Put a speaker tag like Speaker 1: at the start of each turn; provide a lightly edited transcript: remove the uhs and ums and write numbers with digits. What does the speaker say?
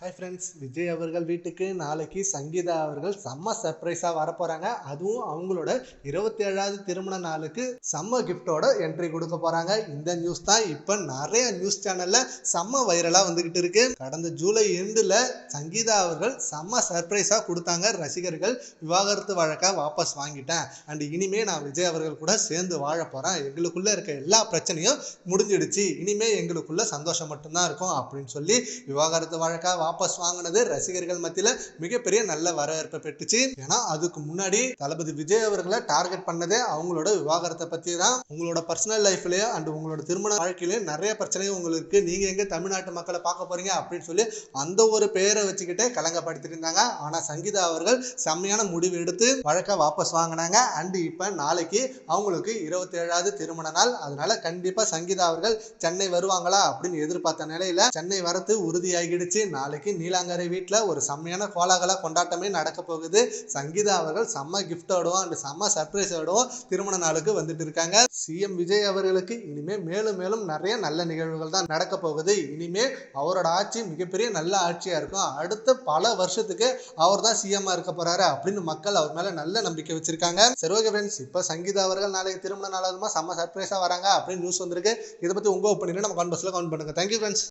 Speaker 1: Hi friends, Vijay அவர்கள் வீட்டுக்கு நாளைக்கு சங்கீதா அவர்கள் செம்ம சர்ப்ரைஸாக வரப்போகிறாங்க. அதுவும் அவங்களோட 27வது திருமண நாளுக்கு செம்ம கிஃப்டோட என்ட்ரி கொடுக்க போகிறாங்க. இந்த நியூஸ் தான் இப்போ நிறைய நியூஸ் சேனலில் செம்ம வைரலாக வந்துக்கிட்டு இருக்கு. கடந்த ஜூலை எண்டில் சங்கீதா அவர்கள் செம்ம சர்ப்ரைஸாக கொடுத்தாங்க. ரசிகர்கள் விவாகரத்து வழக்கை வாபஸ் வாங்கிட்டேன் அண்ட் இனிமே நான் விஜய் அவர்கள் கூட சேர்ந்து வாழ போகிறேன், எங்களுக்குள்ளே இருக்க எல்லா பிரச்சனையும் முடிஞ்சிடுச்சு, இனிமே எங்களுக்குள்ள சந்தோஷம் மட்டும்தான் இருக்கும் அப்படின்னு சொல்லி விவாகரத்து வழக்கா வாபஸ் வாங்கினது ரசிகர்கள் மத்தியில மிகப்பெரிய நல்ல வரவேற்பை பெற்றுச்சு. ஏன்னா அதுக்கு முன்னாடி தளபதி விஜய் அவர்களை டார்கெட் பண்ணதே அவங்களோட விவாகரத்தை பத்தி தான். உங்களோட பர்சனல் லைஃப்லயோ அண்ட் உங்களோட திருமண வாழ்க்கையிலயும் நிறைய பிரச்சனையும் உங்களுக்கு, நீங்க எங்க தமிழ்நாட்டு மக்களை பார்க்க போறீங்க அப்படின்னு சொல்லி அந்த ஒரு பெயரை வச்சுக்கிட்டே கலங்கப்படுத்திட்டு இருந்தாங்க. ஆனா சங்கீதா அவர்கள் செம்மையான முடிவு எடுத்து வழக்கை வாபஸ் வாங்கினாங்க. அண்ட் இப்ப நாளைக்கு அவங்களுக்கு 27வது திருமண நாள். அதனால கண்டிப்பா சங்கீதா அவர்கள் சென்னை வருவாங்களா அப்படின்னு எதிர்பார்த்த நிலையில சென்னை வரத்து உறுதியாகிடுச்சு. நாளைக்கு நீலாங்கரை வீட்டில் ஒரு செம்மையான கோலாகல கொண்டாட்டமே நடக்க போகுது. சங்கீதா அவர்கள் செம்ம கிஃப்டோடவும் அண்ட் செம்ம சர்ப்ரைஸோடவும் திருமண நாளுக்கு வந்துட்டு இருக்காங்க. சிஎம் விஜய் அவர்களுக்கு இனிமே மேலும் மேலும் நிறைய நல்ல நிகழ்வுகள் தான் நடக்க போகுது. இனிமே அவரோட ஆட்சி மிகப்பெரிய நல்ல ஆட்சியா இருக்கும். அடுத்த பல வருஷத்துக்கு அவர் தான் சிஎம் இருக்க போறாரு அப்படின்னு மக்கள் அவர் மேல நல்ல நம்பிக்கை வச்சிருக்காங்க. சரி, ஓகே ஃப்ரெண்ட்ஸ், இப்போ சங்கீதா அவர்கள் நாளைக்கு திருமண நாளாகுமா செம்ம சர்ப்ரைஸா வராங்க அப்படின்னு நியூஸ் வந்திருக்கு. இதை பத்தி உங்க ஒப்பீனியன் நம்ம கமெண்ட் பாக்ஸ்ல கமெண்ட் பண்ணுங்க. Thank you friends.